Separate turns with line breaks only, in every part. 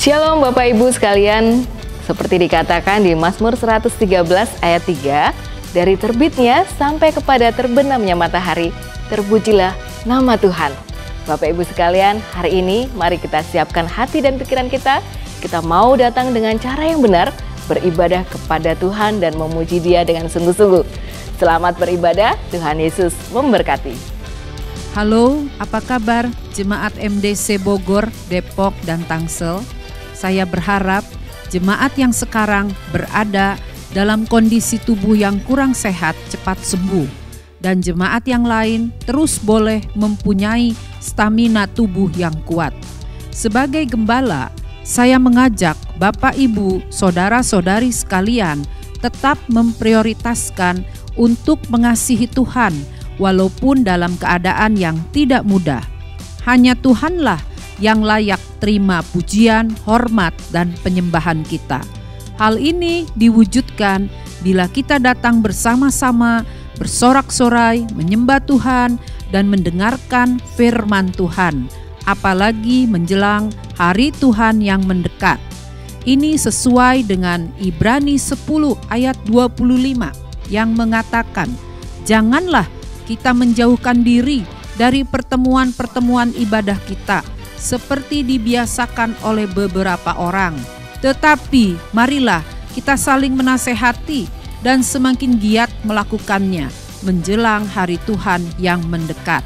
Shalom Bapak Ibu sekalian, seperti dikatakan di Mazmur 113 ayat 3, dari terbitnya sampai kepada terbenamnya matahari, terpujilah nama Tuhan. Bapak Ibu sekalian, hari ini mari kita siapkan hati dan pikiran kita. Kita mau datang dengan cara yang benar, beribadah kepada Tuhan dan memuji Dia dengan sungguh-sungguh. Selamat beribadah, Tuhan Yesus memberkati.
Halo, apa kabar Jemaat MDC Bogor, Depok, dan Tangsel? Saya berharap jemaat yang sekarang berada dalam kondisi tubuh yang kurang sehat cepat sembuh, dan jemaat yang lain terus boleh mempunyai stamina tubuh yang kuat. Sebagai gembala, saya mengajak Bapak Ibu, saudara-saudari sekalian tetap memprioritaskan untuk mengasihi Tuhan walaupun dalam keadaan yang tidak mudah. Hanya Tuhanlah yang layak terima pujian, hormat, dan penyembahan kita. Hal ini diwujudkan bila kita datang bersama-sama, bersorak-sorai, menyembah Tuhan, dan mendengarkan firman Tuhan, apalagi menjelang hari Tuhan yang mendekat. Ini sesuai dengan Ibrani 10 ayat 25 yang mengatakan, janganlah kita menjauhkan diri dari pertemuan-pertemuan ibadah kita, seperti dibiasakan oleh beberapa orang. Tetapi marilah kita saling menasehati dan semakin giat melakukannya menjelang hari Tuhan yang mendekat.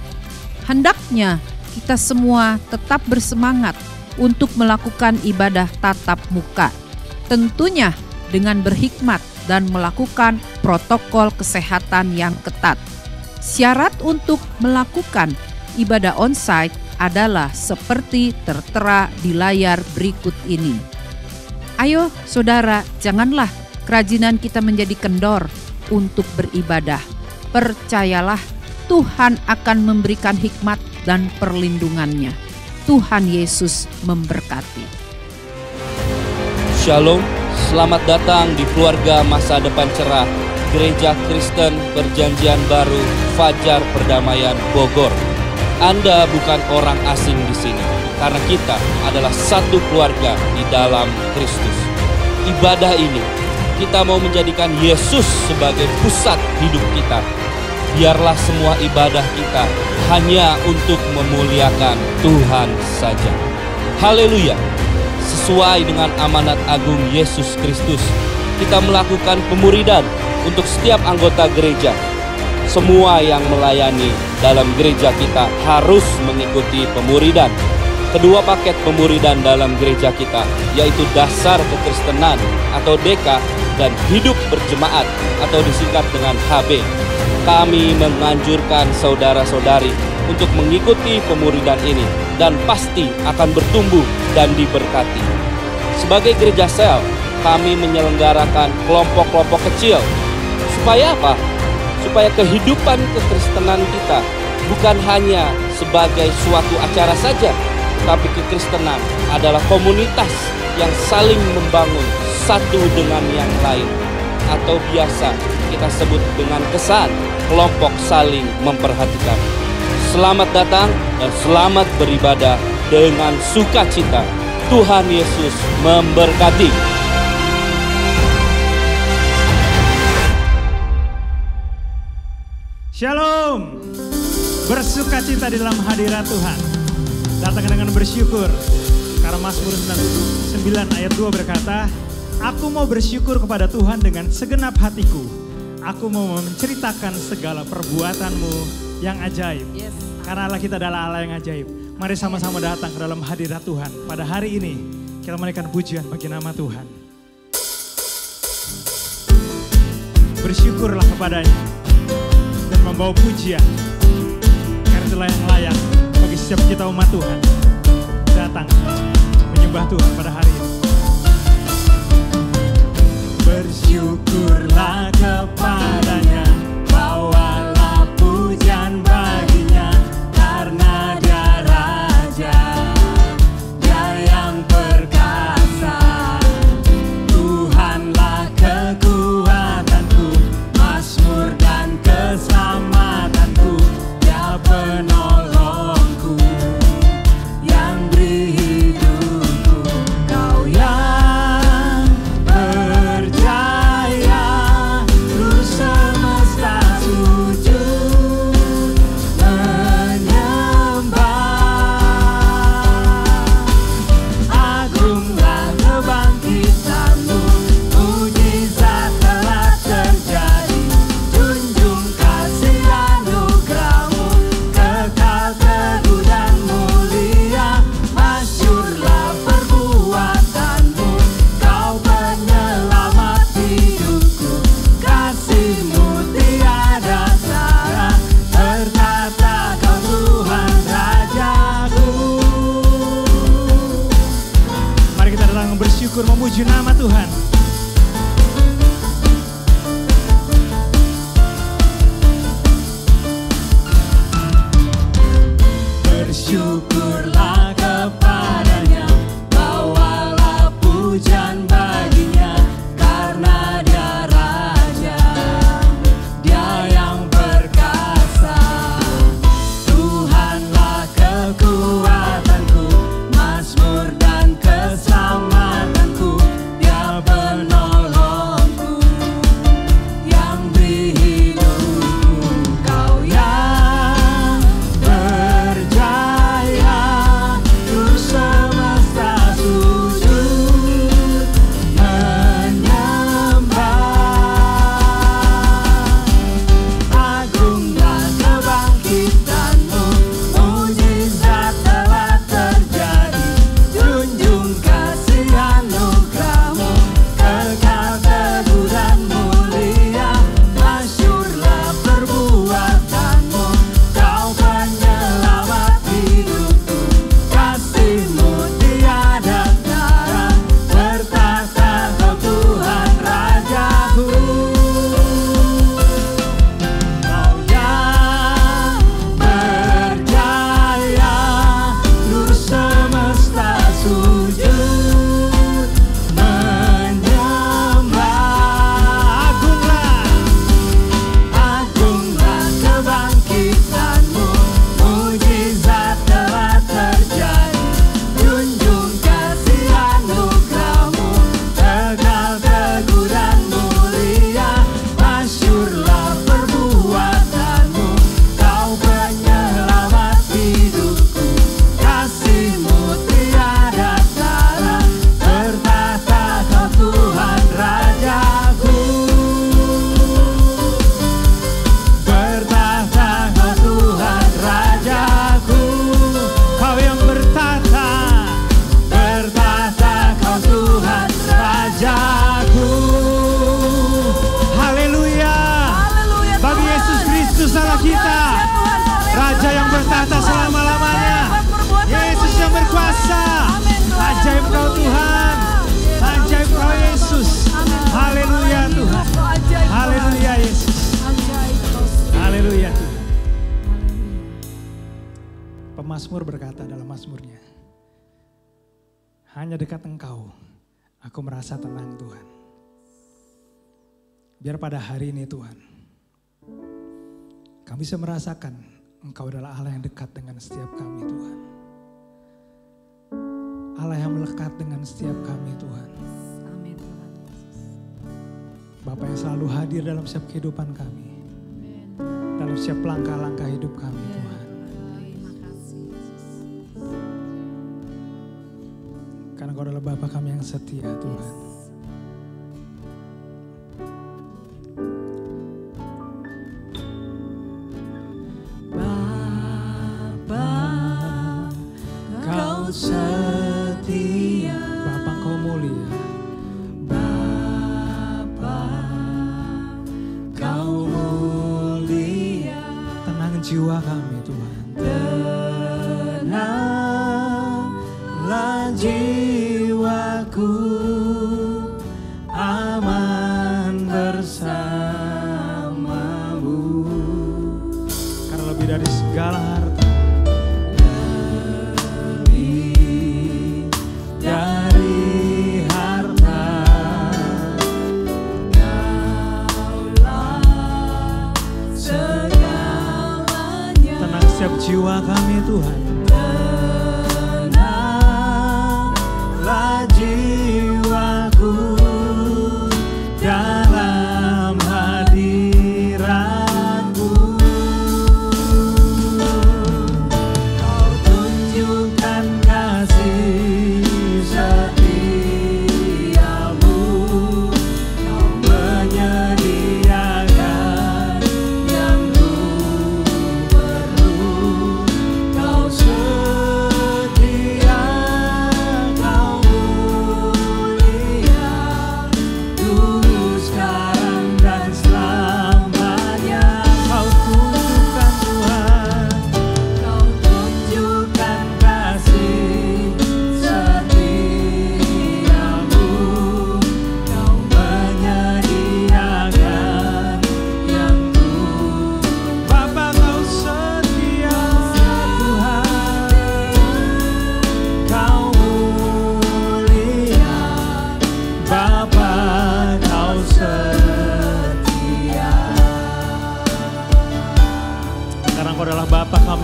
Hendaknya kita semua tetap bersemangat untuk melakukan ibadah tatap muka, tentunya dengan berhikmat dan melakukan protokol kesehatan yang ketat. Syarat untuk melakukan ibadah onsite adalah seperti tertera di layar berikut ini. Ayo saudara, janganlah kerajinan kita menjadi kendor untuk beribadah. Percayalah, Tuhan akan memberikan hikmat dan perlindungannya. Tuhan Yesus memberkati.
Shalom, selamat datang di keluarga masa depan cerah Gereja Kristen Perjanjian Baru Fajar Perdamaian Bogor. Anda bukan orang asing di sini, karena kita adalah satu keluarga di dalam Kristus. Ibadah ini, kita mau menjadikan Yesus sebagai pusat hidup kita. Biarlah semua ibadah kita hanya untuk memuliakan Tuhan saja. Haleluya! Sesuai dengan amanat agung Yesus Kristus, kita melakukan pemuridan untuk setiap anggota gereja. Semua yang melayani dalam gereja kita harus mengikuti pemuridan. Kedua paket pemuridan dalam gereja kita, yaitu dasar kekristenan atau DK dan hidup berjemaat atau disingkat dengan HB. Kami menganjurkan saudara-saudari untuk mengikuti pemuridan ini dan pasti akan bertumbuh dan diberkati. Sebagai gereja sel, kami menyelenggarakan kelompok-kelompok kecil. Supaya apa? Supaya kehidupan kekristenan kita bukan hanya sebagai suatu acara saja, tapi kekristenan adalah komunitas yang saling membangun satu dengan yang lain, atau biasa kita sebut dengan kesan kelompok saling memperhatikan. Selamat datang dan selamat beribadah dengan sukacita. Tuhan Yesus memberkati.
Shalom, bersukacita di dalam hadirat Tuhan. Datang dengan bersyukur, karena Mazmur 99 ayat 2 berkata, aku mau bersyukur kepada Tuhan dengan segenap hatiku. Aku mau menceritakan segala perbuatanmu yang ajaib. Karena Allah kita adalah Allah yang ajaib. Mari sama-sama datang ke dalam hadirat Tuhan. Pada hari ini, kita menaikkan pujian bagi nama Tuhan. Bersyukurlah kepadanya dan membawa pujian, karena itulah yang layak bagi setiap kita umat Tuhan datang menyembah Tuhan pada hari ini. Bersyukurlah kepadanya, bawalah pujian baginya, karena Dia Raja, Dia yang perkasa. Tuhanlah kekuatanku, Mazmur dan keselamatanku, Dia penolongku yang beri hidupku. Kau dengan bersyukur memuji nama Tuhan.
Bersyukurlah kepadanya, bawalah pujian baginya, karena dia Raja, dia yang perkasa. Tuhanlah kekuatanku, mazmur dan keselamatanku, dia penolongku, yang beri hidupku. Kau yang berjaya, tur semesta sujud menyembah. Agunglah kebangkitanmu, mujizat telah terjadi. Junjung kasih anugerahmu, kekal teguh dan mulia. Masyurlah perbuatanmu, kau penyelamat hidupku. Kasih-Mu tiada tara, bertahta Kau Tuhan Rajaku. Kau yang berjaya, tur semesta sujud menyembah. Agunglah kebangkitanmu, mujizat telah terjadi. Junjung kasih anugerahmu, kekal teguh dan mulia. Masyurlah perbuatanmu, kau penyelamat hidupku. Kasih-Mu tiada tara, bertahta Kau Tuhan Rajaku. Bertahta Kau Tuhan Rajaku. Kau yang bertahta, bertahta Kau Tuhan Rajaku. Haleluya. Bagi Yesus Kristus Allah kita, Raja yang bertahta selama-lamanya. Yesus yang berkuasa. Ajaib Kau Tuhan, ajaib Kau Yesus. Haleluya Tuhan. Haleluya Yesus. Haleluya Tuhan. Pemazmur berkata dalam mazmurnya, hanya dekat Engkau aku merasa tenang Tuhan. Biar pada hari ini Tuhan, kami bisa merasakan Engkau adalah Allah yang dekat dengan setiap kami Tuhan. Allah yang melekat dengan setiap kami Tuhan.
Amin Tuhan Yesus.
Bapa yang selalu hadir dalam setiap kehidupan kami. Dalam setiap langkah-langkah hidup kami Tuhan.
Terima kasih Yesus.
Karena Kau adalah Bapa kami yang setia Tuhan.
Bapa, Kau setia.
Bapa Kau mulia.
Bapa, Kau mulia.
Tenang jiwa kami Tuhan.
Tenanglah jiwaku, aman bersamamu.
Karena lebih dari segala harta,
Lebih dari harta, Kaulah segalanya.
tenang setiap jiwa kami Tuhan.
Tenanglah jiwaku dalam hadirat-Mu. Kau tunjukkan kasih setiamu, Kau menyediakan yang ku perlu. Kau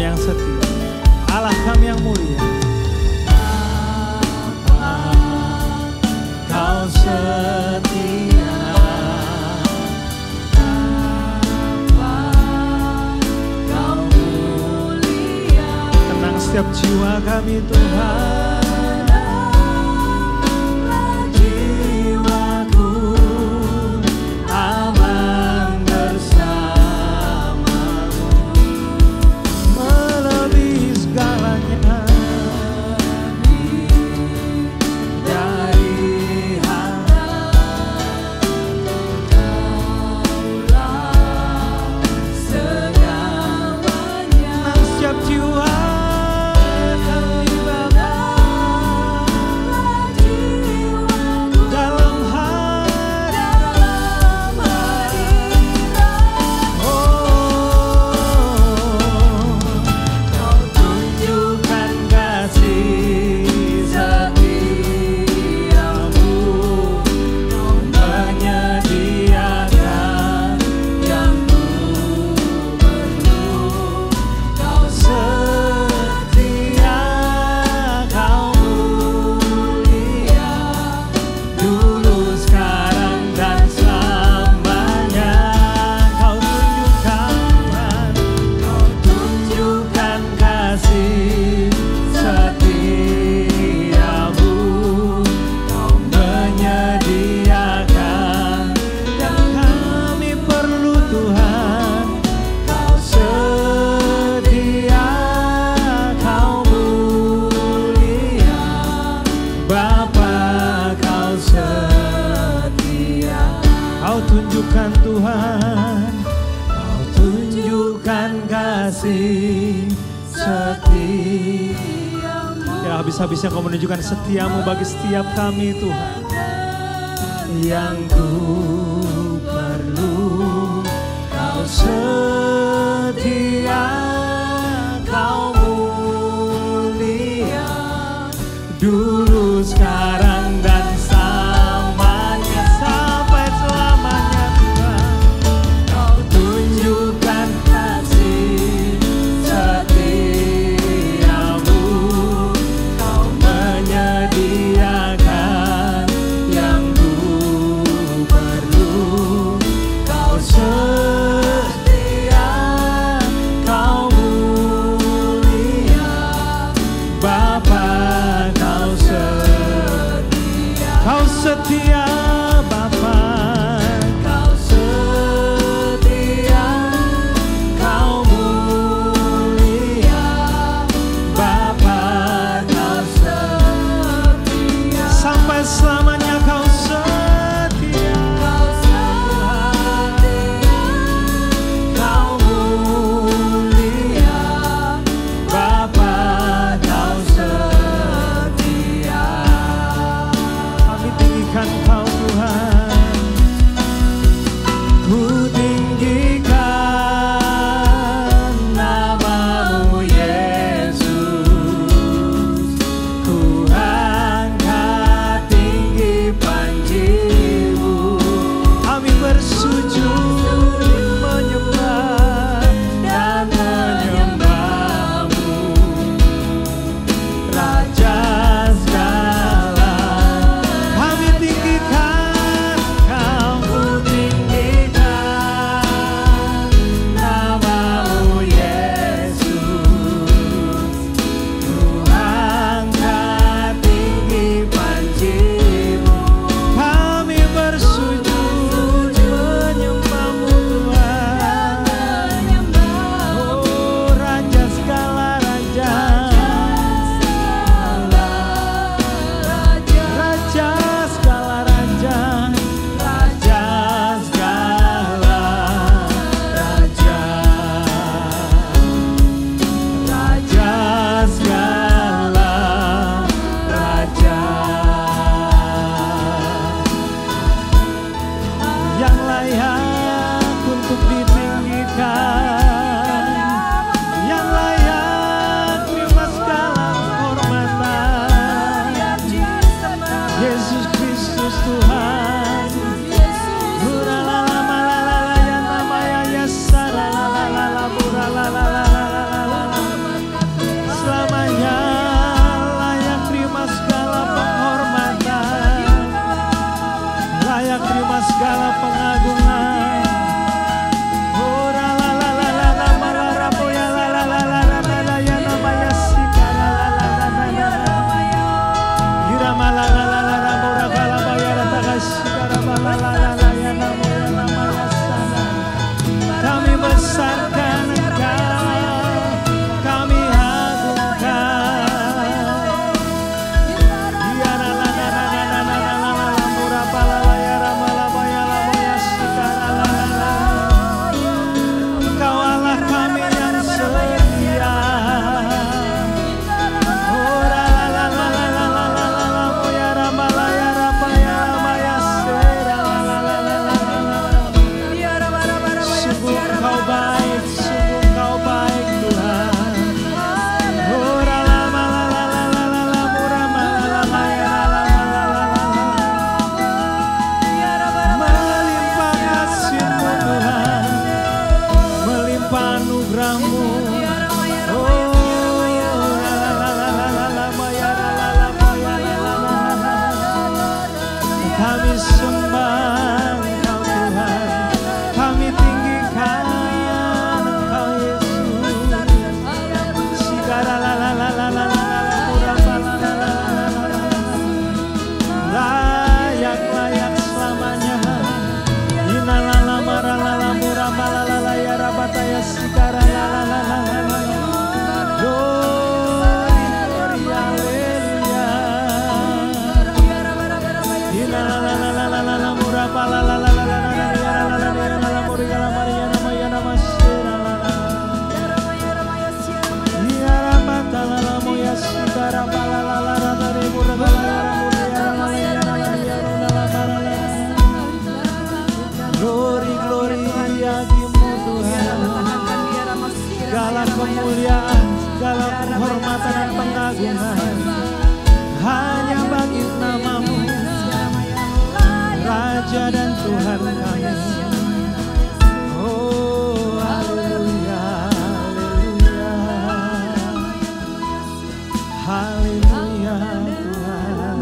yang setia, Allah kami yang mulia. Kau setia, Kau mulia. Tenang setiap jiwa kami Tuhan. Jiwaku aman bersamamu, melebihi segalanya. Tunjukkan Tuhan, Kau tunjukkan kasih setiamu. Ya, habis-habisnya Kau menunjukkan setiamu bagi setiap kami Tuhan. Yang ku perlu Kau setia, Kau mulia, dulu, sekarang, dan setia Bapa, Kau setia, Kau mulia, Bapa, Kau setia, sampai selamanya Kau setia, Kau setia, Kau mulia, Bapa, Kau setia. Kami tinggikan Kau Tuhan, ku tinggikan nama-Mu Yesus, ku angkat tinggi panji-Mu. Kami bersujud menyembah dan menyembah-Mu, Raja segala. Kami tinggikan Kami sembah Engkau Tuhan, kami tinggikan Engkau Yesus. Sigara la la la la la la muraba la la la la. Layak selamanya. Ina la la mara la la muraba la la la ya rabata ya sigara la la la la la. Glory, haleluya. Ina la la la la la la muraba la la la la la la ya la la la la la muriga la maria nama ya nama shira la la. Ya rabata la la moya sigara la la la la la la muraba la la muria la la ya la la ya la la la la. Glory, glory bagimu Tuhan. Segala kemuliaan, segala penghormatan dan pengagungan hanya bagi nama-Mu, Raja dan Tuhan kami. Oh, haleluya, haleluya, haleluya Tuhan.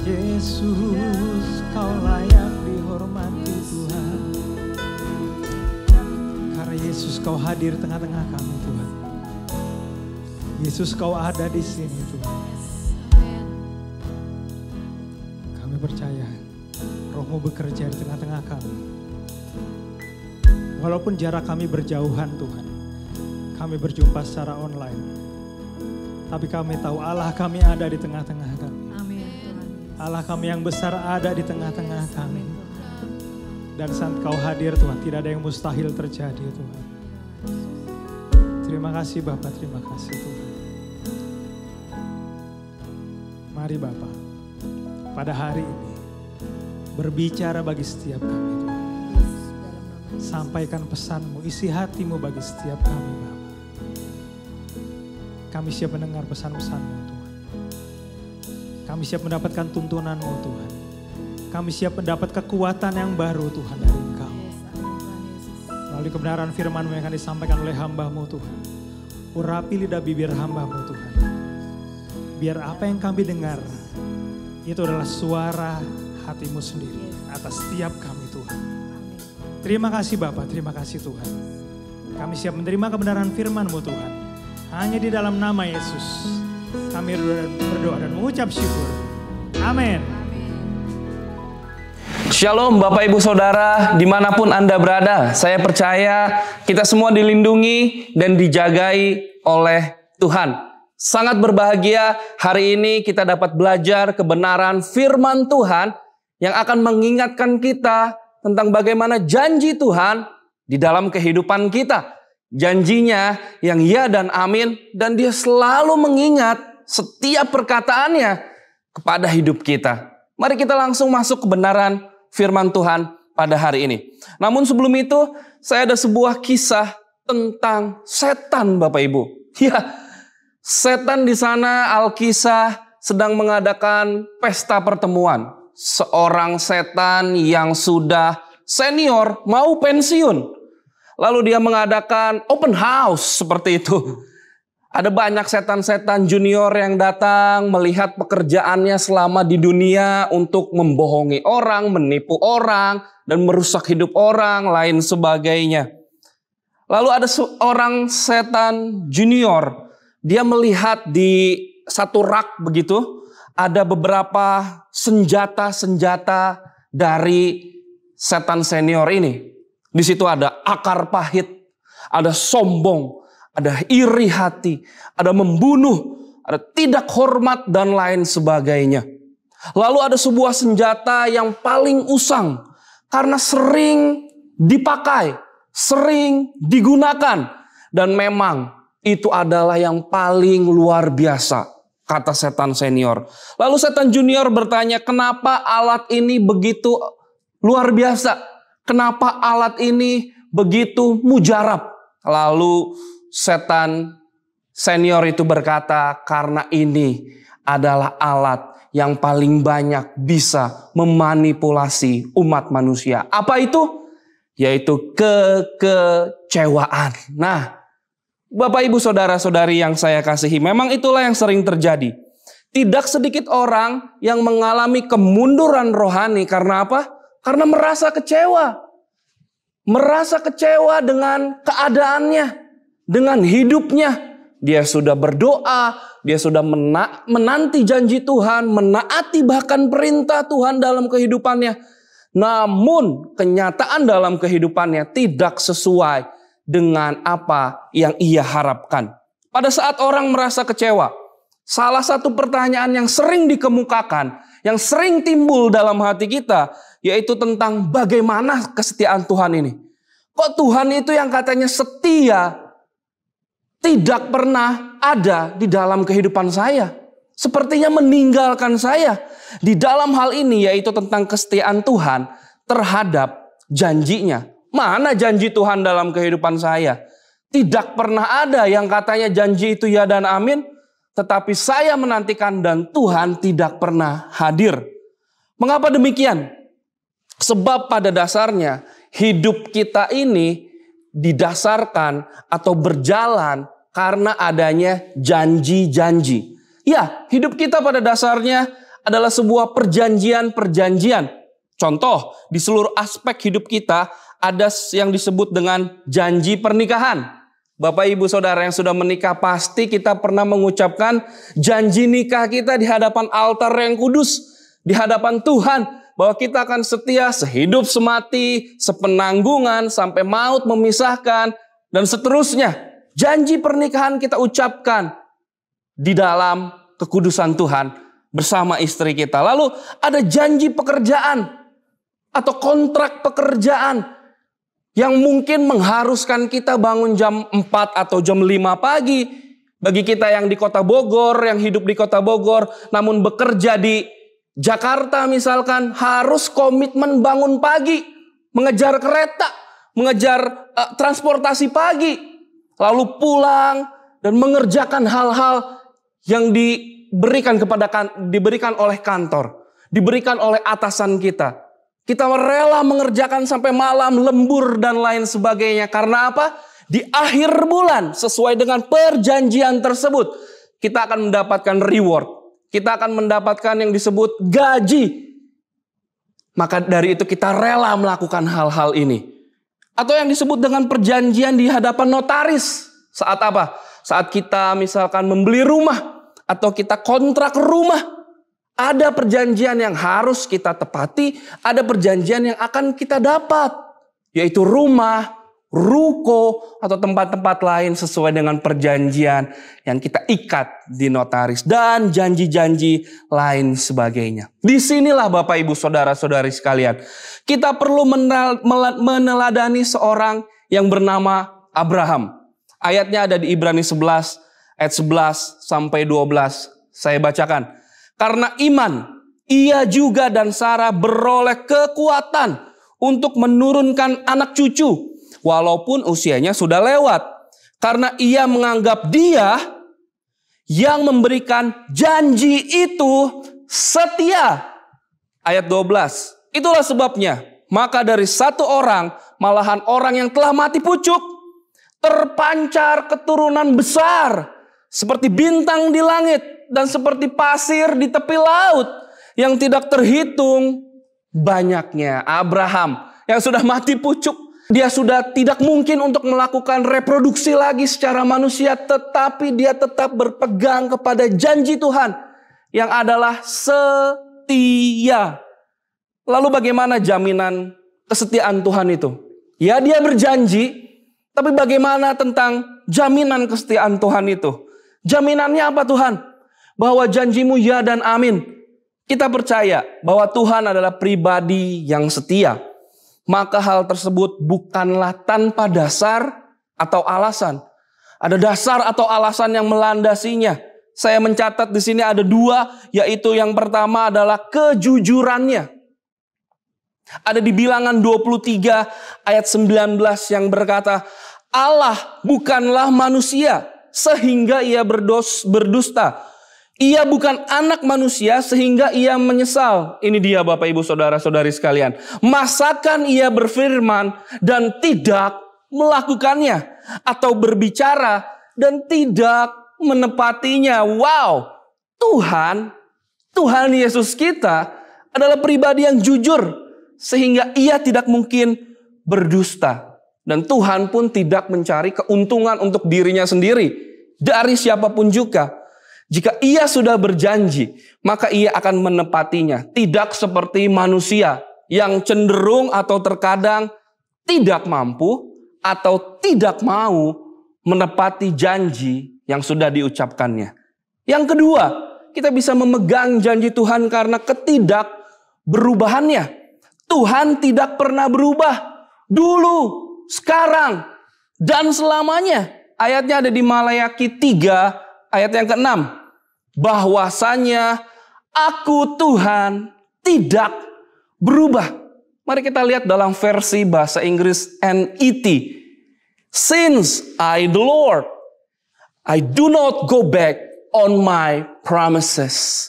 Yesus, Kau layak dihormati Tuhan. Karena Yesus Kau hadir tengah-tengah kami Tuhan. Yesus Kau ada di sini Tuhan. Kami percaya Roh-Mu bekerja di tengah-tengah kami. Walaupun jarak kami berjauhan Tuhan, kami berjumpa secara online, tapi kami tahu Allah kami ada di tengah-tengah kami. Allah kami yang besar ada di tengah-tengah kami. Dan saat Kau hadir Tuhan, tidak ada yang mustahil terjadi Tuhan. Terima kasih Bapa, terima kasih Tuhan. Mari Bapa, pada hari ini berbicara bagi setiap kami Tuhan. Sampaikan pesan-Mu, isi hati-Mu bagi setiap kami Bapa. Kami siap mendengar pesan-pesan-Mu Tuhan. Kami siap mendapatkan tuntunan-Mu Tuhan. Kami siap mendapat kekuatan yang baru Tuhan dari Engkau. Melalui kebenaran firman-Mu yang akan disampaikan oleh hamba-Mu Tuhan. Urapi lidah bibir hamba-Mu Tuhan. Biar apa yang kami dengar, itu adalah suara hati-Mu sendiri atas setiap kami Tuhan. Terima kasih Bapa, terima kasih Tuhan. Kami siap menerima kebenaran firman-Mu Tuhan. Hanya di dalam nama Yesus kami berdoa dan mengucap syukur. Amin.
Shalom Bapak Ibu Saudara, dimanapun Anda berada, saya percaya kita semua dilindungi dan dijagai oleh Tuhan. Sangat berbahagia hari ini kita dapat belajar kebenaran firman Tuhan yang akan mengingatkan kita tentang bagaimana janji Tuhan di dalam kehidupan kita. Janjinya yang ya dan amin, dan Dia selalu mengingat setiap perkataannya kepada hidup kita. Mari kita langsung masuk kebenaran firman Tuhan pada hari ini. Namun sebelum itu, saya ada sebuah kisah tentang setan Bapak Ibu. Ya, setan di sana Alkisah sedang mengadakan pesta pertemuan. Seorang setan yang sudah senior mau pensiun. Lalu dia mengadakan open house seperti itu. Ada banyak setan-setan junior yang datang melihat pekerjaannya selama di dunia untuk membohongi orang, menipu orang, dan merusak hidup orang, lain sebagainya. Lalu ada seorang setan junior, dia melihat di satu rak begitu, ada beberapa senjata-senjata dari setan senior ini. Di situ ada akar pahit, ada sombong, ada iri hati, ada membunuh, ada tidak hormat, dan lain sebagainya. Lalu ada sebuah senjata yang paling usang karena sering dipakai, sering digunakan. Dan memang itu adalah yang paling luar biasa, kata setan senior. Lalu setan junior bertanya, kenapa alat ini begitu luar biasa? Kenapa alat ini begitu mujarab? Lalu setan senior itu berkata, karena ini adalah alat yang paling banyak bisa memanipulasi umat manusia. Apa itu? Yaitu kekecewaan. Nah, Bapak Ibu Saudara-saudari yang saya kasihi, memang itulah yang sering terjadi.
Tidak sedikit orang yang mengalami kemunduran rohani karena apa? Karena merasa kecewa. Merasa kecewa dengan keadaannya, dengan hidupnya. Dia sudah berdoa, dia sudah menanti janji Tuhan, menaati bahkan perintah Tuhan dalam kehidupannya. Namun kenyataan dalam kehidupannya tidak sesuai dengan apa yang ia harapkan. Pada saat orang merasa kecewa, salah satu pertanyaan yang sering dikemukakan, yang sering timbul dalam hati kita, yaitu tentang bagaimana kesetiaan Tuhan ini. Kok Tuhan itu yang katanya setia, tidak pernah ada di dalam kehidupan saya. Sepertinya meninggalkan saya. Di dalam hal ini yaitu tentang kesetiaan Tuhan terhadap janjinya. Mana janji Tuhan dalam kehidupan saya? Tidak pernah ada yang katanya janji itu ya dan amin. Tetapi saya menantikan dan Tuhan tidak pernah hadir. Mengapa demikian? Sebab pada dasarnya hidup kita ini didasarkan atau berjalan karena adanya janji-janji. Ya, hidup kita pada dasarnya adalah sebuah perjanjian-perjanjian. Contoh, di seluruh aspek hidup kita ada yang disebut dengan janji pernikahan. Bapak ibu saudara yang sudah menikah pasti kita pernah mengucapkan janji nikah kita di hadapan altar yang kudus. Di hadapan Tuhan. Bahwa kita akan setia sehidup semati, sepenanggungan, sampai maut memisahkan, dan seterusnya. Janji pernikahan kita ucapkan di dalam kekudusan Tuhan bersama istri kita. Lalu ada janji pekerjaan atau kontrak pekerjaan yang mungkin mengharuskan kita bangun jam 4 atau jam 5 pagi. Bagi kita yang di kota Bogor, yang hidup di kota Bogor, namun bekerja di Jakarta misalkan, harus komitmen bangun pagi, mengejar kereta, mengejar transportasi pagi. Lalu pulang dan mengerjakan hal-hal yang diberikan oleh kantor, diberikan oleh atasan kita. Kita rela mengerjakan sampai malam, lembur dan lain sebagainya. Karena apa? Di akhir bulan sesuai dengan perjanjian tersebut, kita akan mendapatkan reward. Kita akan mendapatkan yang disebut gaji. Maka dari itu kita rela melakukan hal-hal ini. Atau yang disebut dengan perjanjian di hadapan notaris. Saat apa? Saat kita misalkan membeli rumah atau kita kontrak rumah. Ada perjanjian yang harus kita tepati, ada perjanjian yang akan kita dapat. Yaitu rumah, ruko, atau tempat-tempat lain sesuai dengan perjanjian yang kita ikat di notaris. Dan janji-janji lain sebagainya. Disinilah Bapak Ibu Saudara-saudari sekalian. Kita perlu meneladani seorang yang bernama Abraham. Ayatnya ada di Ibrani 11 ayat 11 sampai 12. Saya bacakan. Karena iman, ia juga dan Sarah beroleh kekuatan untuk menurunkan anak cucu. Walaupun usianya sudah lewat. Karena ia menganggap dia yang memberikan janji itu setia. Ayat 12. Itulah sebabnya, maka dari satu orang, malahan orang yang telah mati pucuk, terpancar keturunan besar, seperti bintang di langit, dan seperti pasir di tepi laut, yang tidak terhitung banyaknya. Abraham, yang sudah mati pucuk, dia sudah tidak mungkin untuk melakukan reproduksi lagi secara manusia, tetapi dia tetap berpegang kepada janji Tuhan, yang adalah setia. Lalu bagaimana jaminan kesetiaan Tuhan itu? Ya, dia berjanji, tapi bagaimana tentang jaminan kesetiaan Tuhan itu? Jaminannya apa Tuhan? Bahwa janjimu ya dan amin. Kita percaya bahwa Tuhan adalah pribadi yang setia. Maka hal tersebut bukanlah tanpa dasar atau alasan. Ada dasar atau alasan yang melandasinya. Saya mencatat di sini ada dua, yaitu yang pertama adalah kejujurannya. Ada di Bilangan 23 ayat 19 yang berkata, Allah bukanlah manusia sehingga ia berdusta. Ia bukan anak manusia sehingga ia menyesal. Ini dia Bapak Ibu Saudara-saudari sekalian. Masakan ia berfirman dan tidak melakukannya, atau berbicara dan tidak menepatinya. Wow, Tuhan Yesus kita adalah pribadi yang jujur, sehingga ia tidak mungkin berdusta. Dan Tuhan pun tidak mencari keuntungan untuk dirinya sendiri dari siapapun juga. Jika ia sudah berjanji, maka ia akan menepatinya. Tidak seperti manusia yang cenderung atau terkadang tidak mampu atau tidak mau menepati janji yang sudah diucapkannya. Yang kedua, kita bisa memegang janji Tuhan karena ketidakberubahannya. Tuhan tidak pernah berubah. Dulu, sekarang, dan selamanya. Ayatnya ada di Malayaki 3 ayat yang ke-6. Bahwasanya aku Tuhan tidak berubah. Mari kita lihat dalam versi bahasa Inggris NET. Since I the Lord, I do not go back on my promises.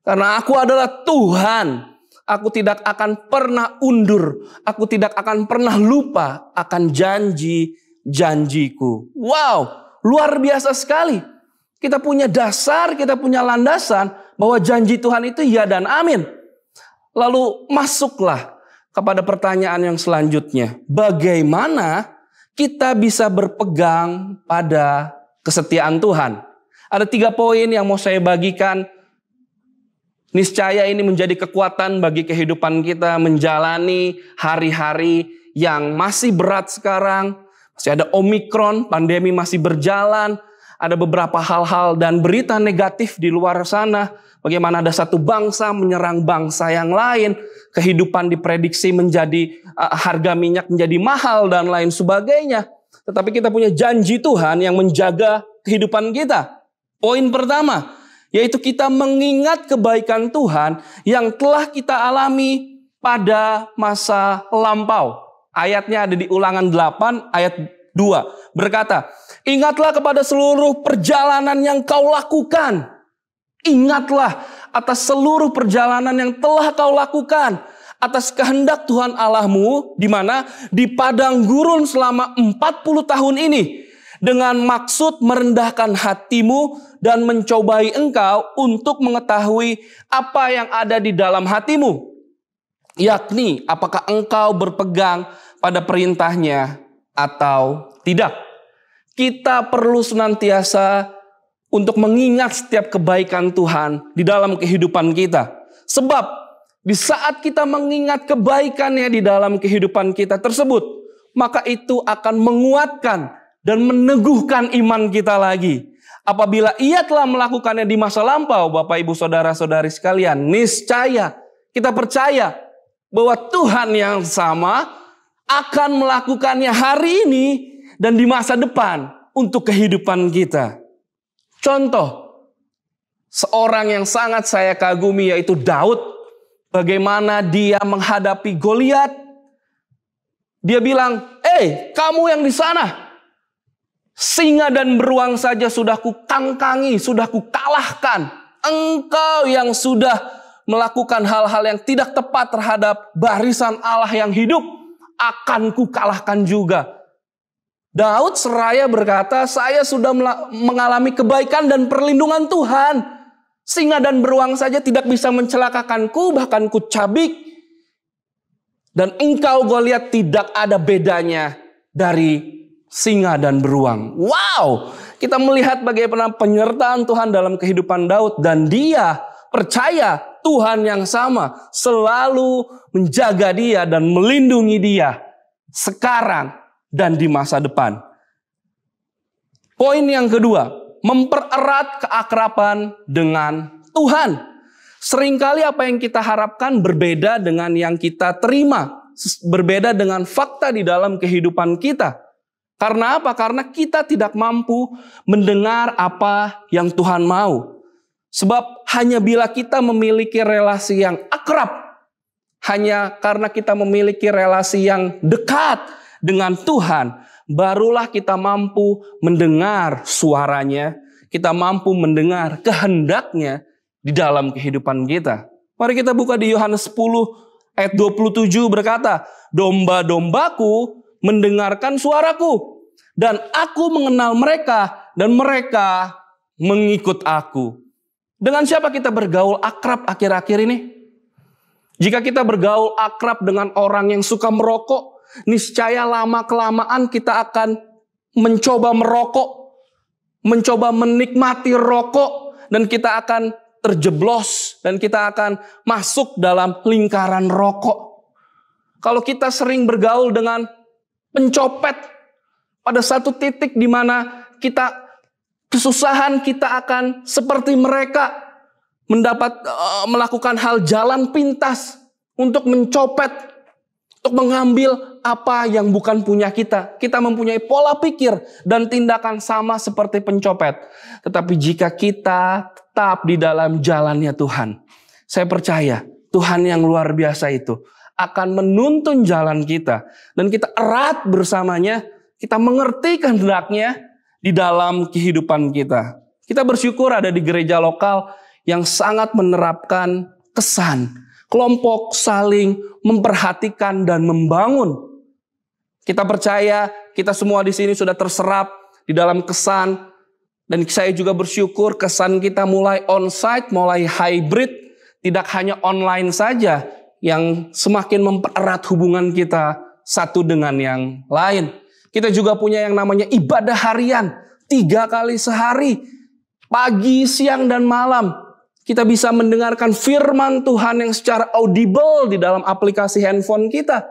Karena aku adalah Tuhan, aku tidak akan pernah undur, aku tidak akan pernah lupa akan janji-janjiku. Wow, luar biasa sekali. Kita punya dasar, kita punya landasan bahwa janji Tuhan itu ya dan amin. Lalu masuklah kepada pertanyaan yang selanjutnya. Bagaimana kita bisa berpegang pada kesetiaan Tuhan? Ada 3 poin yang mau saya bagikan. Niscaya ini menjadi kekuatan bagi kehidupan kita menjalani hari-hari yang masih berat sekarang. Masih ada Omikron, pandemi masih berjalan. Ada beberapa hal-hal dan berita negatif di luar sana. Bagaimana ada satu bangsa menyerang bangsa yang lain. Kehidupan diprediksi menjadi harga minyak menjadi mahal dan lain sebagainya. Tetapi kita punya janji Tuhan yang menjaga kehidupan kita. Poin pertama, yaitu kita mengingat kebaikan Tuhan yang telah kita alami pada masa lampau. Ayatnya ada di Ulangan 8 ayat 2. Berkata, ingatlah kepada seluruh perjalanan yang kau lakukan. Ingatlah atas seluruh perjalanan yang telah kau lakukan. Atas kehendak Tuhan Allahmu, di mana di padang gurun selama 40 tahun ini. Dengan maksud merendahkan hatimu dan mencobai engkau untuk mengetahui apa yang ada di dalam hatimu. Yakni apakah engkau berpegang pada perintahnya atau tidak. Kita perlu senantiasa untuk mengingat setiap kebaikan Tuhan di dalam kehidupan kita. Sebab di saat kita mengingat kebaikannya di dalam kehidupan kita tersebut, maka itu akan menguatkan dan meneguhkan iman kita lagi. Apabila ia telah melakukannya di masa lampau, Bapak Ibu Saudara-saudari sekalian, niscaya kita percaya bahwa Tuhan yang sama akan melakukannya hari ini dan di masa depan untuk kehidupan kita. Contoh, seorang yang sangat saya kagumi yaitu Daud. Bagaimana dia menghadapi Goliat. Dia bilang, kamu yang di sana. Singa dan beruang saja sudah kukangkangi, sudah kukalahkan. Engkau yang sudah melakukan hal-hal yang tidak tepat terhadap barisan Allah yang hidup, akan kukalahkan juga. Daud seraya berkata, saya sudah mengalami kebaikan dan perlindungan Tuhan. Singa dan beruang saja tidak bisa mencelakakanku, bahkan kucabik. Dan engkau Goliat tidak ada bedanya dari singa dan beruang. Wow, kita melihat bagaimana penyertaan Tuhan dalam kehidupan Daud. Dan dia percaya Tuhan yang sama selalu menjaga dia dan melindungi dia sekarang dan di masa depan. Poin yang kedua, mempererat keakraban dengan Tuhan. Seringkali apa yang kita harapkan berbeda dengan yang kita terima. Berbeda dengan fakta di dalam kehidupan kita. Karena apa? Karena kita tidak mampu mendengar apa yang Tuhan mau. Sebab hanya bila kita memiliki relasi yang akrab, hanya karena kita memiliki relasi yang dekat dengan Tuhan, barulah kita mampu mendengar suaranya, kita mampu mendengar kehendaknya di dalam kehidupan kita. Mari kita buka di Yohanes 10 ayat 27 berkata, domba-dombaku mendengarkan suaraku, dan aku mengenal mereka, dan mereka mengikut aku. Dengan siapa kita bergaul akrab akhir-akhir ini? Jika kita bergaul akrab dengan orang yang suka merokok, niscaya lama-kelamaan kita akan mencoba merokok, mencoba menikmati rokok, dan kita akan terjeblos, dan kita akan masuk dalam lingkaran rokok. Kalau kita sering bergaul dengan pencopet, pada satu titik di mana kita kesusahan, kita akan seperti mereka melakukan hal jalan pintas untuk mencopet, untuk mengambil apa yang bukan punya kita. Kita mempunyai pola pikir dan tindakan sama seperti pencopet. Tetapi jika kita tetap di dalam jalannya Tuhan, saya percaya Tuhan yang luar biasa itu akan menuntun jalan kita. Dan kita erat bersamanya, kita mengerti kehendaknya di dalam kehidupan kita. Kita bersyukur ada di gereja lokal yang sangat menerapkan kesan, kelompok saling memperhatikan dan membangun. Kita percaya kita semua di sini sudah terserap di dalam kesan, dan saya juga bersyukur kesan kita mulai onsite, mulai hybrid, tidak hanya online saja yang semakin mempererat hubungan kita satu dengan yang lain. Kita juga punya yang namanya ibadah harian, 3 kali sehari, pagi, siang, dan malam. Kita bisa mendengarkan firman Tuhan yang secara audible di dalam aplikasi handphone kita.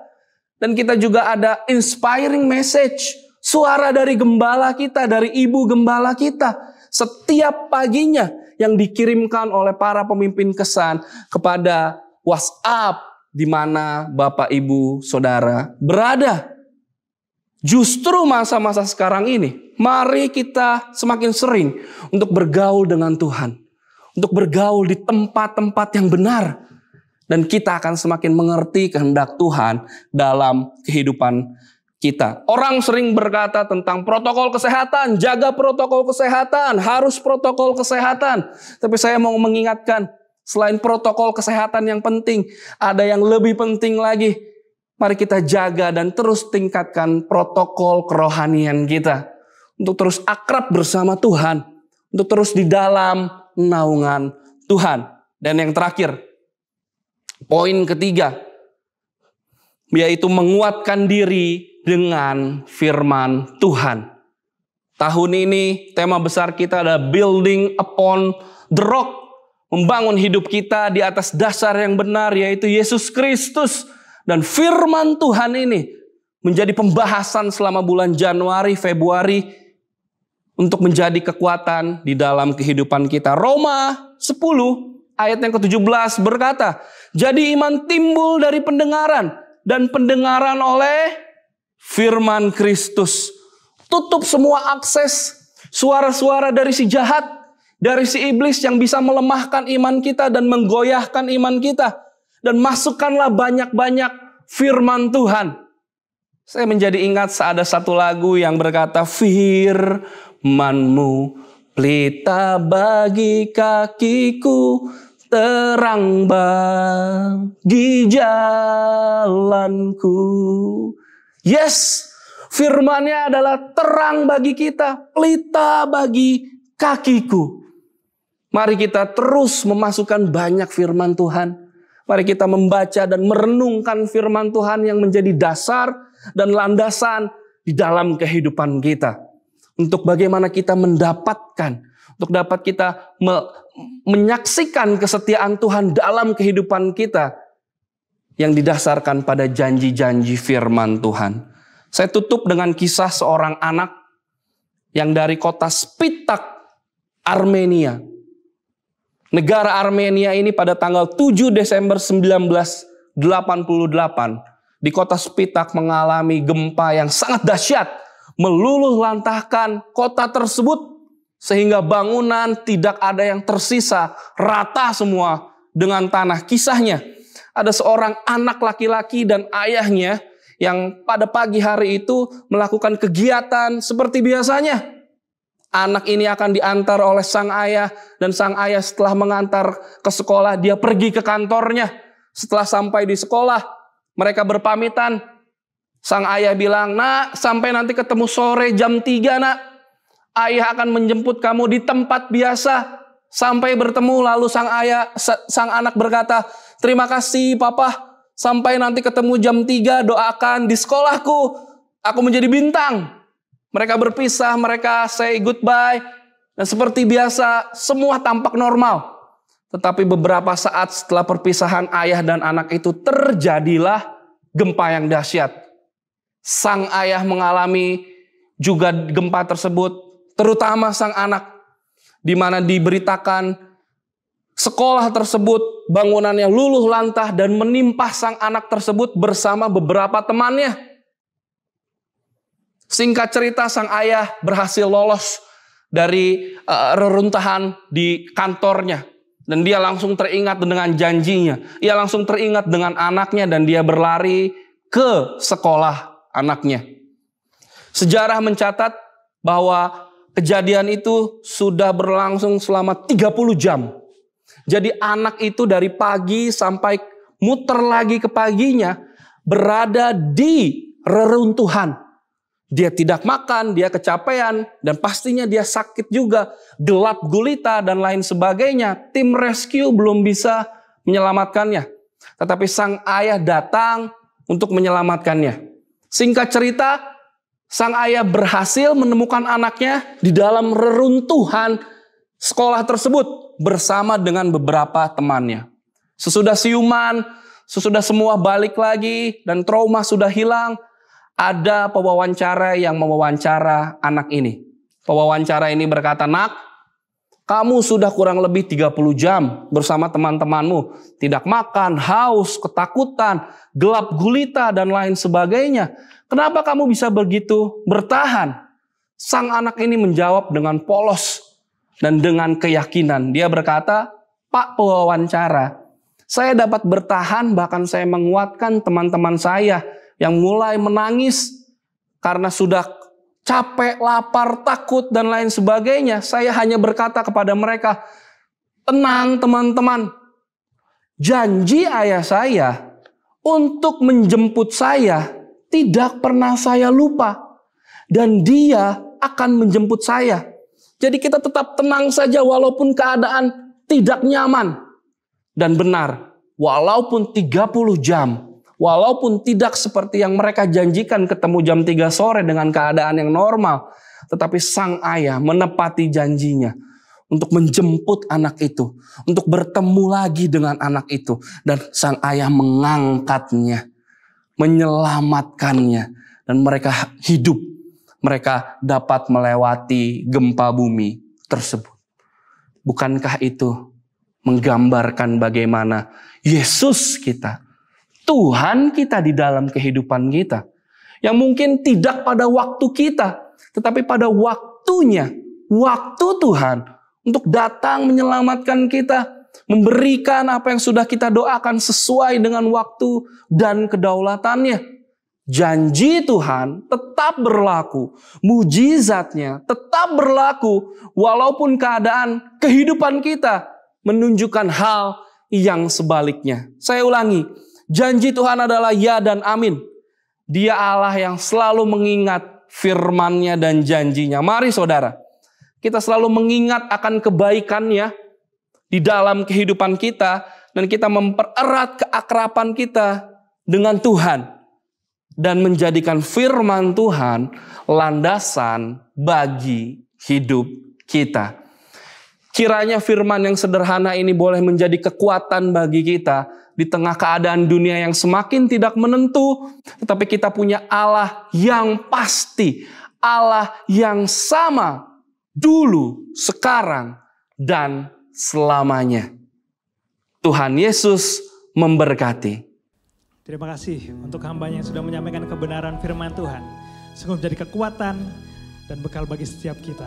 Dan kita juga ada inspiring message, suara dari gembala kita, dari ibu gembala kita. Setiap paginya yang dikirimkan oleh para pemimpin kesan kepada WhatsApp di mana Bapak, Ibu, Saudara berada. Justru masa-masa sekarang ini, mari kita semakin sering untuk bergaul dengan Tuhan. Untuk bergaul di tempat-tempat yang benar. Dan kita akan semakin mengerti kehendak Tuhan dalam kehidupan kita. Orang sering berkata tentang protokol kesehatan, jaga protokol kesehatan, harus protokol kesehatan. Tapi saya mau mengingatkan, selain protokol kesehatan yang penting, ada yang lebih penting lagi. Mari kita jaga dan terus tingkatkan protokol kerohanian kita. Untuk terus akrab bersama Tuhan. Untuk terus di dalam naungan Tuhan. Dan yang terakhir, poin ketiga, yaitu menguatkan diri dengan firman Tuhan. Tahun ini tema besar kita adalah Building Upon the Rock. Membangun hidup kita di atas dasar yang benar, yaitu Yesus Kristus. Dan firman Tuhan ini menjadi pembahasan selama bulan Januari, Februari, untuk menjadi kekuatan di dalam kehidupan kita. Roma 10 ayat yang ke-17 berkata, jadi iman timbul dari pendengaran, dan pendengaran oleh firman Kristus. Tutup semua akses suara-suara dari si jahat, dari si iblis yang bisa melemahkan iman kita dan menggoyahkan iman kita. Dan masukkanlah banyak-banyak firman Tuhan. Saya menjadi ingat ada satu lagu yang berkata, firman-Mu pelita bagi kakiku, terang bagi jalanku. Yes, firman-Nya adalah terang bagi kita, pelita bagi kakiku. Mari kita terus memasukkan banyak firman Tuhan. Mari kita membaca dan merenungkan firman Tuhan yang menjadi dasar dan landasan di dalam kehidupan kita. Untuk bagaimana kita mendapatkan, untuk dapat kita menyaksikan kesetiaan Tuhan dalam kehidupan kita yang didasarkan pada janji-janji firman Tuhan. Saya tutup dengan kisah seorang anak yang dari kota Spitak, Armenia. Negara Armenia ini pada tanggal 7 Desember 1988 di kota Spitak mengalami gempa yang sangat dahsyat, meluluh lantahkan kota tersebut sehingga bangunan tidak ada yang tersisa, rata semua dengan tanah. Kisahnya, ada seorang anak laki-laki dan ayahnya yang pada pagi hari itu melakukan kegiatan seperti biasanya. Anak ini akan diantar oleh sang ayah, dan sang ayah setelah mengantar ke sekolah, dia pergi ke kantornya. Setelah sampai di sekolah, mereka berpamitan. Sang ayah bilang, nak, sampai nanti ketemu sore jam 3 nak. Ayah akan menjemput kamu di tempat biasa. Sampai bertemu lalu sang anak berkata, terima kasih papa, sampai nanti ketemu jam 3 doakan di sekolahku, aku menjadi bintang. Mereka berpisah, mereka say goodbye. Dan seperti biasa semua tampak normal. Tetapi beberapa saat setelah perpisahan ayah dan anak itu terjadilah gempa yang dahsyat. Sang ayah mengalami juga gempa tersebut, terutama sang anak, di mana diberitakan sekolah tersebut bangunannya luluh lantah dan menimpa sang anak tersebut bersama beberapa temannya. Singkat cerita, sang ayah berhasil lolos dari reruntuhan di kantornya. Dan dia langsung teringat dengan janjinya. Ia langsung teringat dengan anaknya dan dia berlari ke sekolah anaknya. Sejarah mencatat bahwa kejadian itu sudah berlangsung selama 30 jam. Jadi anak itu dari pagi sampai muter lagi ke paginya berada di reruntuhan. Dia tidak makan, dia kecapean, dan pastinya dia sakit juga. Gelap gulita dan lain sebagainya. Tim rescue belum bisa menyelamatkannya. Tetapi sang ayah datang untuk menyelamatkannya. Singkat cerita, sang ayah berhasil menemukan anaknya di dalam reruntuhan sekolah tersebut bersama dengan beberapa temannya. Sesudah siuman, sesudah semua balik lagi dan trauma sudah hilang, ada pewawancara yang mewawancara anak ini. Pewawancara ini berkata, nak, kamu sudah kurang lebih 30 jam bersama teman-temanmu. Tidak makan, haus, ketakutan, gelap gulita, dan lain sebagainya. Kenapa kamu bisa begitu bertahan? Sang anak ini menjawab dengan polos dan dengan keyakinan. Dia berkata, Pak pewawancara, saya dapat bertahan, bahkan saya menguatkan teman-teman saya yang mulai menangis karena sudah capek, lapar, takut, dan lain sebagainya. Saya hanya berkata kepada mereka, tenang teman-teman, janji ayah saya untuk menjemput saya tidak pernah saya lupa. Dan dia akan menjemput saya. Jadi kita tetap tenang saja walaupun keadaan tidak nyaman. Dan benar, walaupun 30 jam, walaupun tidak seperti yang mereka janjikan ketemu jam 3 sore dengan keadaan yang normal. Tetapi sang ayah menepati janjinya untuk menjemput anak itu. Untuk bertemu lagi dengan anak itu. Dan sang ayah mengangkatnya. Menyelamatkannya. Dan mereka hidup. Mereka dapat melewati gempa bumi tersebut. Bukankah itu menggambarkan bagaimana Yesus kita, Tuhan kita di dalam kehidupan kita. Yang mungkin tidak pada waktu kita. Tetapi pada waktunya. Waktu Tuhan. Untuk datang menyelamatkan kita. Memberikan apa yang sudah kita doakan sesuai dengan waktu dan kedaulatannya. Janji Tuhan tetap berlaku. Mujizatnya tetap berlaku. Walaupun keadaan kehidupan kita menunjukkan hal yang sebaliknya. Saya ulangi. Janji Tuhan adalah ya dan amin. Dia Allah yang selalu mengingat firman-Nya dan janjinya. Mari saudara, kita selalu mengingat akan kebaikan-Nya di dalam kehidupan kita. Dan kita mempererat keakraban kita dengan Tuhan. Dan menjadikan firman Tuhan landasan bagi hidup kita. Kiranya firman yang sederhana ini boleh menjadi kekuatan bagi kita. Di tengah keadaan dunia yang semakin tidak menentu, tetapi kita punya Allah yang pasti, Allah yang sama dulu, sekarang, dan selamanya. Tuhan Yesus memberkati.
Terima kasih untuk hamba-Nya yang sudah menyampaikan kebenaran firman Tuhan. Sungguh menjadi kekuatan dan bekal bagi setiap kita.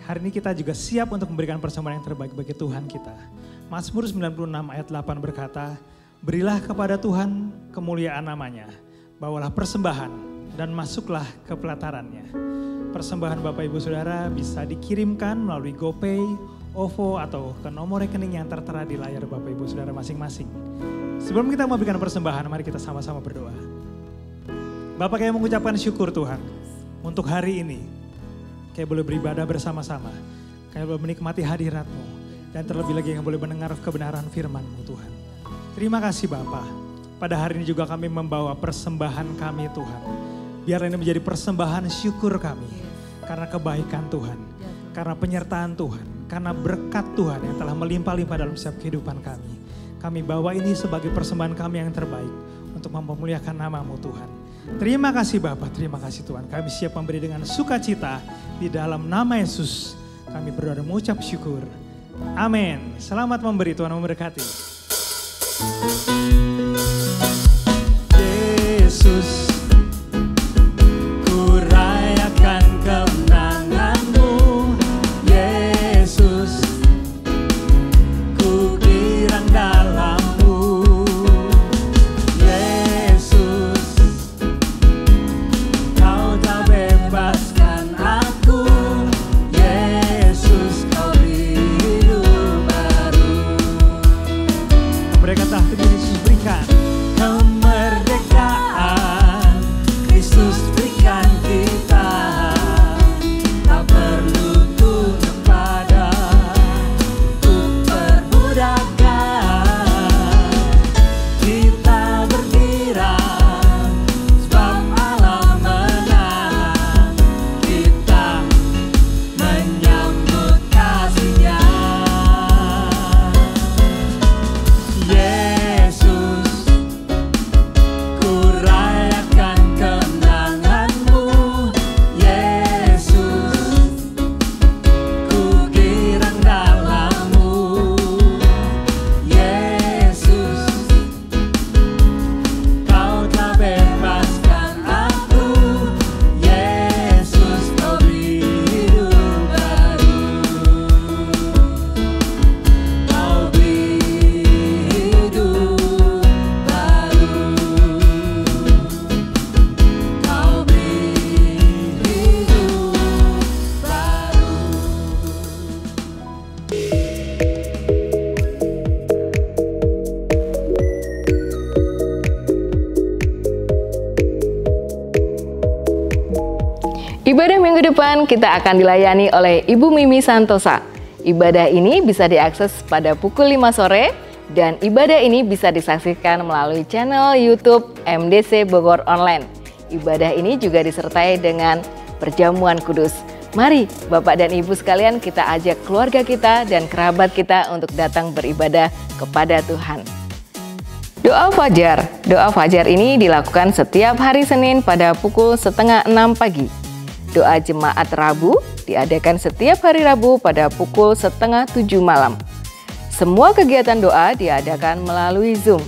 Hari ini kita juga siap untuk memberikan persembahan yang terbaik bagi Tuhan kita. Mazmur 96 ayat 8 berkata, berilah kepada Tuhan kemuliaan namanya, bawalah persembahan dan masuklah ke pelatarannya. Persembahan Bapak Ibu Saudara bisa dikirimkan melalui GoPay, OVO atau ke nomor rekening yang tertera di layar Bapak Ibu Saudara masing-masing. Sebelum kita memberikan persembahan, mari kita sama-sama berdoa. Bapak, kami mengucapkan syukur Tuhan untuk hari ini. Kami boleh beribadah bersama-sama.
kami boleh menikmati hadirat-Mu, dan terlebih lagi kami boleh mendengar kebenaran firman-Mu Tuhan. Terima kasih Bapa. Pada hari ini juga kami membawa persembahan kami Tuhan. Biar ini menjadi persembahan syukur kami. Karena kebaikan Tuhan, karena penyertaan Tuhan, karena berkat Tuhan yang telah melimpah-limpah dalam setiap kehidupan kami. Kami bawa ini sebagai persembahan kami yang terbaik untuk memuliakan nama-Mu Tuhan. Terima kasih Bapa, terima kasih Tuhan. Kami siap memberi dengan sukacita di dalam nama Yesus. Kami berdoa dan mengucap syukur. Amin. Selamat memberi, Tuhan memberkati. Yesus, ku rayakan kemenangan-Mu. Yesus, ku girang dalam-Mu. Yesus, Kau telah bebaskan aku. Yesus, Kau beri hidup baru. Mereka Yesus berikan kemerdekaan, Kristus berikan kita, tak perlu tunduk pada perbudakan. Kita bergirang sebab Allah menang, kita menyambut kasih-Nya. Yesus, ku rayakan kemenangan-Mu. Yesus, ku girang dalam-Mu. Yesus, Kau telah bebaskan aku. Yesus, Kau beri hidup baru. Kau beri hidup baru. Kau beri hidup baru.
Ibadah minggu depan kita akan dilayani oleh Ibu Mimi Santosa. Ibadah ini bisa diakses pada pukul 5 sore dan ibadah ini bisa disaksikan melalui channel YouTube MDC Bogor Online. Ibadah ini juga disertai dengan perjamuan kudus. Mari Bapak dan Ibu sekalian, kita ajak keluarga kita dan kerabat kita untuk datang beribadah kepada Tuhan. Doa fajar ini dilakukan setiap hari Senin pada pukul 5:30 pagi. Doa jemaat Rabu diadakan setiap hari Rabu pada pukul 6:30 malam. Semua kegiatan doa diadakan melalui Zoom.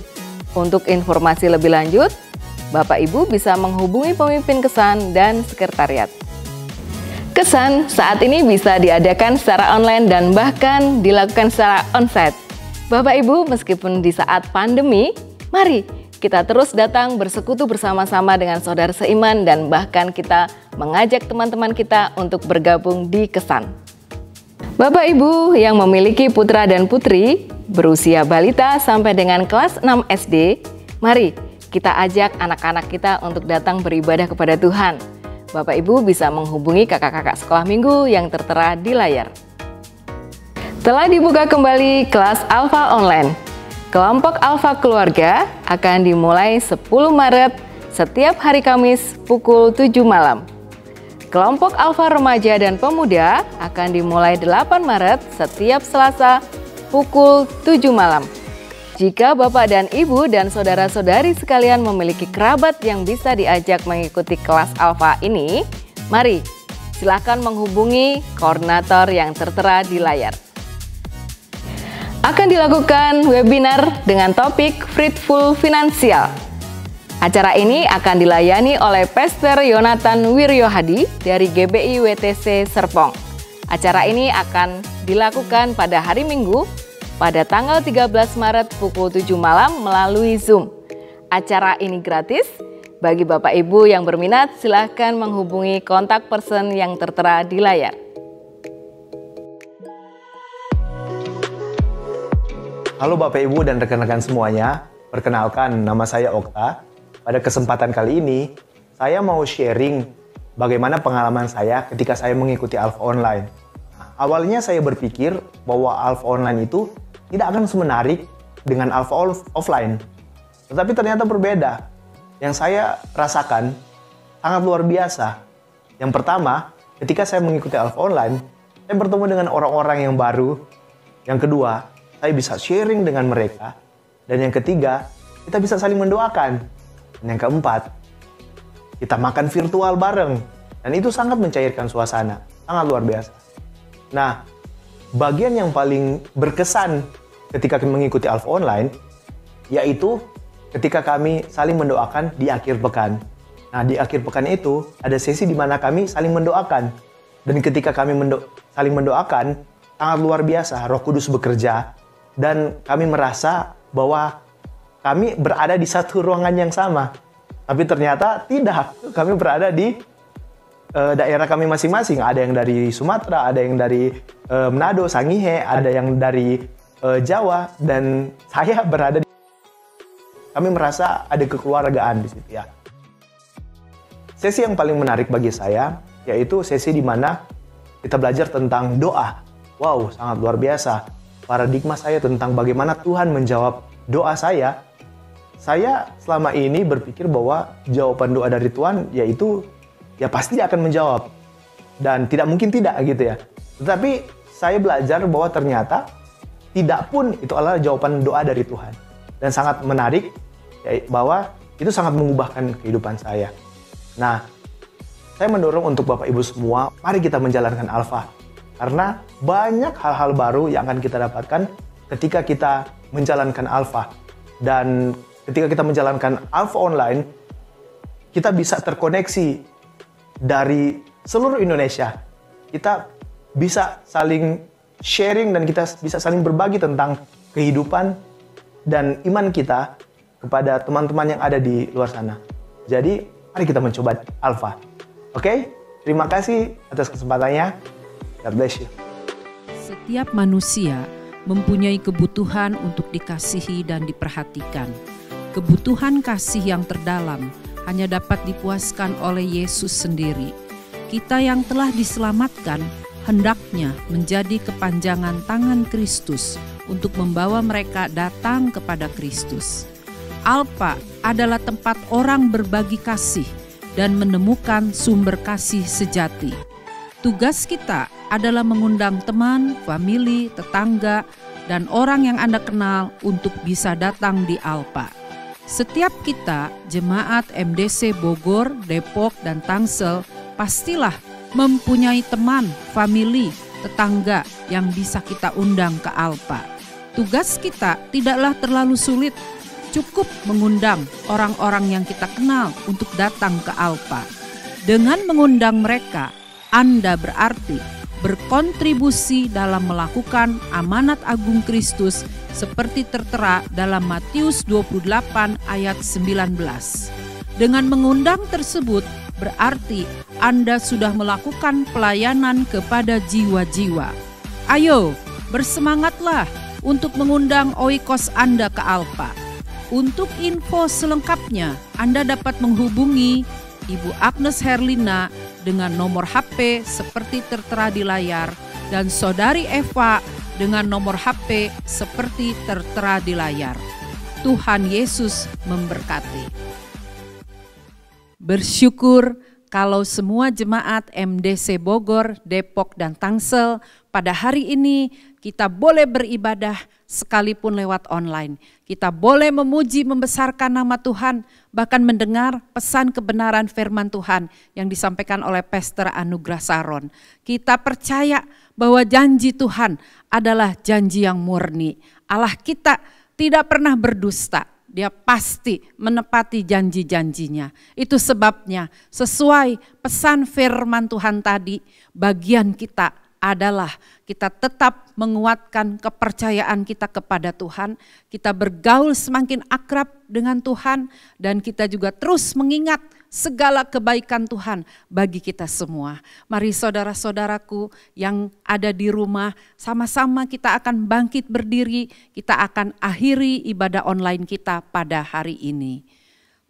Untuk informasi lebih lanjut, Bapak Ibu bisa menghubungi pemimpin Kesan dan sekretariat. Kesan saat ini bisa diadakan secara online dan bahkan dilakukan secara onsite. Bapak Ibu, meskipun di saat pandemi, mari kita terus datang bersekutu bersama-sama dengan saudara seiman dan bahkan kita mengajak teman-teman kita untuk bergabung di Kesan. Bapak Ibu yang memiliki putra dan putri berusia balita sampai dengan kelas 6 SD, mari kita ajak anak-anak kita untuk datang beribadah kepada Tuhan. Bapak Ibu bisa menghubungi kakak-kakak sekolah minggu yang tertera di layar. Telah dibuka kembali kelas Alfa Online. Kelompok Alfa Keluarga akan dimulai 10 Maret setiap hari Kamis pukul 7 malam. Kelompok Alfa Remaja dan Pemuda akan dimulai 8 Maret setiap Selasa pukul 7 malam. Jika Bapak dan Ibu dan saudara-saudari sekalian memiliki kerabat yang bisa diajak mengikuti kelas Alfa ini, mari silakan menghubungi koordinator yang tertera di layar. Akan dilakukan webinar dengan topik Fruitful Finansial. Acara ini akan dilayani oleh Pastor Yonatan Wiryohadi dari GBI WTC Serpong. Acara ini akan dilakukan pada hari Minggu pada tanggal 13 Maret pukul 7 malam melalui Zoom. Acara ini gratis. Bagi Bapak Ibu yang berminat, silakan menghubungi kontak person yang tertera di layar.
Halo Bapak Ibu dan rekan-rekan semuanya, perkenalkan nama saya Okta. Pada kesempatan kali ini, saya mau sharing bagaimana pengalaman saya ketika saya mengikuti Alfa Online. awalnya saya berpikir bahwa Alpha Online itu tidak akan semenarik dengan Alpha Offline. Tetapi ternyata berbeda. Yang saya rasakan sangat luar biasa. Yang pertama, ketika saya mengikuti Alpha Online, saya bertemu dengan orang-orang yang baru. Yang kedua, saya bisa sharing dengan mereka. Dan yang ketiga, kita bisa saling mendoakan. Dan yang keempat, kita makan virtual bareng. Dan itu sangat mencairkan suasana. Sangat luar biasa. Nah, bagian yang paling berkesan ketika kami mengikuti Alpha Online, yaitu ketika kami saling mendoakan di akhir pekan. Nah, di akhir pekan itu ada sesi di mana kami saling mendoakan. Dan ketika kami saling mendoakan, sangat luar biasa, Roh Kudus bekerja. Dan kami merasa bahwa kami berada di satu ruangan yang sama. Tapi ternyata tidak, kami berada di daerah kami masing-masing. Ada yang dari Sumatera, ada yang dari Manado, Sangihe, ada yang dari Jawa, dan saya berada di... Kami merasa ada kekeluargaan di situ ya. Sesi yang paling menarik bagi saya yaitu sesi di mana kita belajar tentang doa. Wow, sangat luar biasa. Paradigma saya tentang bagaimana Tuhan menjawab doa saya. Saya selama ini berpikir bahwa jawaban doa dari Tuhan yaitu ya pasti dia akan menjawab. Dan tidak mungkin tidak gitu ya. Tetapi saya belajar bahwa ternyata tidak pun itu adalah jawaban doa dari Tuhan. Dan sangat menarik ya, bahwa itu sangat mengubahkan kehidupan saya. Nah, saya mendorong untuk Bapak Ibu semua, mari kita menjalankan Alpha. Karena banyak hal-hal baru yang akan kita dapatkan ketika kita menjalankan Alpha. Dan ketika kita menjalankan Alpha Online, kita bisa terkoneksi dari seluruh Indonesia. Kita bisa saling sharing dan kita bisa saling berbagi tentang kehidupan dan iman kita kepada teman-teman yang ada di luar sana. Jadi, mari kita mencoba Alpha. Oke? Terima kasih atas kesempatannya. God bless you.
Setiap manusia mempunyai kebutuhan untuk dikasihi dan diperhatikan. Kebutuhan kasih yang terdalam hanya dapat dipuaskan oleh Yesus sendiri. Kita yang telah diselamatkan hendaknya menjadi kepanjangan tangan Kristus untuk membawa mereka datang kepada Kristus. Alpha adalah tempat orang berbagi kasih dan menemukan sumber kasih sejati. Tugas kita adalah mengundang teman, famili, tetangga, dan orang yang Anda kenal untuk bisa datang di Alpha. Setiap kita, jemaat MDC Bogor, Depok, dan Tangsel, pastilah mempunyai teman, famili, tetangga yang bisa kita undang ke Alpha. Tugas kita tidaklah terlalu sulit, cukup mengundang orang-orang yang kita kenal untuk datang ke Alpha. Dengan mengundang mereka, Anda berarti berkontribusi dalam melakukan amanat agung Kristus seperti tertera dalam Matius 28 ayat 19. Dengan mengundang tersebut, berarti Anda sudah melakukan pelayanan kepada jiwa-jiwa. Ayo, bersemangatlah untuk mengundang oikos Anda ke Alpha. Untuk info selengkapnya, Anda dapat menghubungi Ibu Agnes Herlina dengan nomor HP seperti tertera di layar dan Saudari Eva dengan nomor HP seperti tertera di layar. Tuhan Yesus memberkati. Bersyukur kalau semua jemaat MDC Bogor, Depok, dan Tangsel pada hari ini kita boleh beribadah sekalipun lewat online. Kita boleh memuji, membesarkan nama Tuhan, bahkan mendengar pesan kebenaran firman Tuhan yang disampaikan oleh Pastor Anugrah Saron. Kita percaya bahwa janji Tuhan adalah janji yang murni. Allah kita tidak pernah berdusta. Dia pasti menepati janji-janjinya. Itu sebabnya sesuai pesan firman Tuhan tadi, bagian kita adalah kita tetap menguatkan kepercayaan kita kepada Tuhan. Kita bergaul semakin akrab dengan Tuhan dan kita juga terus mengingat segala kebaikan Tuhan bagi kita semua. Mari saudara-saudaraku yang ada di rumah, sama-sama kita akan bangkit berdiri, kita akan akhiri ibadah online kita pada hari ini.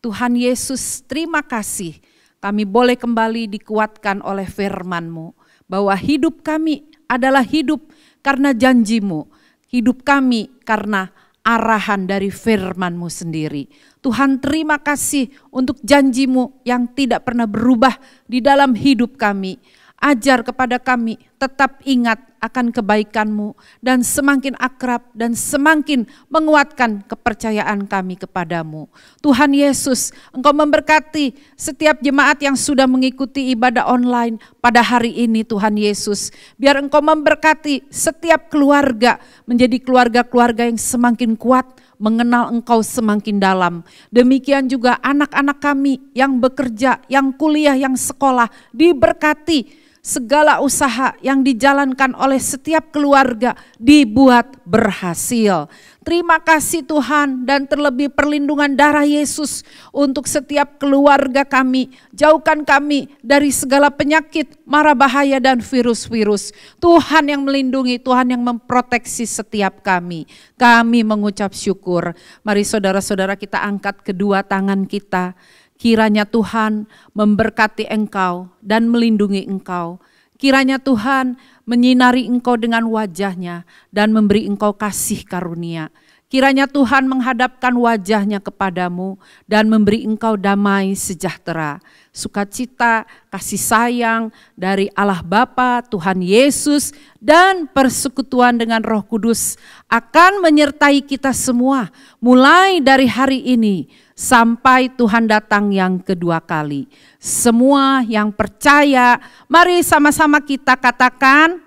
Tuhan Yesus, terima kasih kami boleh kembali dikuatkan oleh firman-Mu, bahwa hidup kami adalah hidup karena janji-Mu. Hidup kami karena arahan dari firman-Mu sendiri. Tuhan, terima kasih untuk janji-Mu yang tidak pernah berubah di dalam hidup kami. Ajar kepada kami tetap ingat akan kebaikan-Mu dan semakin akrab dan semakin menguatkan kepercayaan kami kepadamu. Tuhan Yesus, Engkau memberkati setiap jemaat yang sudah mengikuti ibadah online pada hari ini Tuhan Yesus. Biar Engkau memberkati setiap keluarga menjadi keluarga-keluarga yang semakin kuat, mengenal Engkau semakin dalam. Demikian juga anak-anak kami yang bekerja, yang kuliah, yang sekolah, diberkati. Segala usaha yang dijalankan oleh setiap keluarga dibuat berhasil. Terima kasih Tuhan, dan terlebih perlindungan darah Yesus untuk setiap keluarga kami. Jauhkan kami dari segala penyakit, mara bahaya dan virus-virus. Tuhan yang melindungi, Tuhan yang memproteksi setiap kami. Kami mengucap syukur. Mari saudara-saudara kita angkat kedua tangan kita. Kiranya Tuhan memberkati engkau dan melindungi engkau. Kiranya Tuhan menyinari engkau dengan wajah-Nya dan memberi engkau kasih karunia. Kiranya Tuhan menghadapkan wajah-Nya kepadamu dan memberi engkau damai sejahtera. Sukacita, kasih sayang dari Allah Bapa, Tuhan Yesus, dan persekutuan dengan Roh Kudus akan menyertai kita semua mulai dari hari ini sampai Tuhan datang yang kedua kali. Semua yang percaya, mari sama-sama kita katakan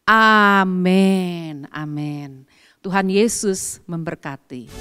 amin. Amin. Tuhan Yesus memberkati.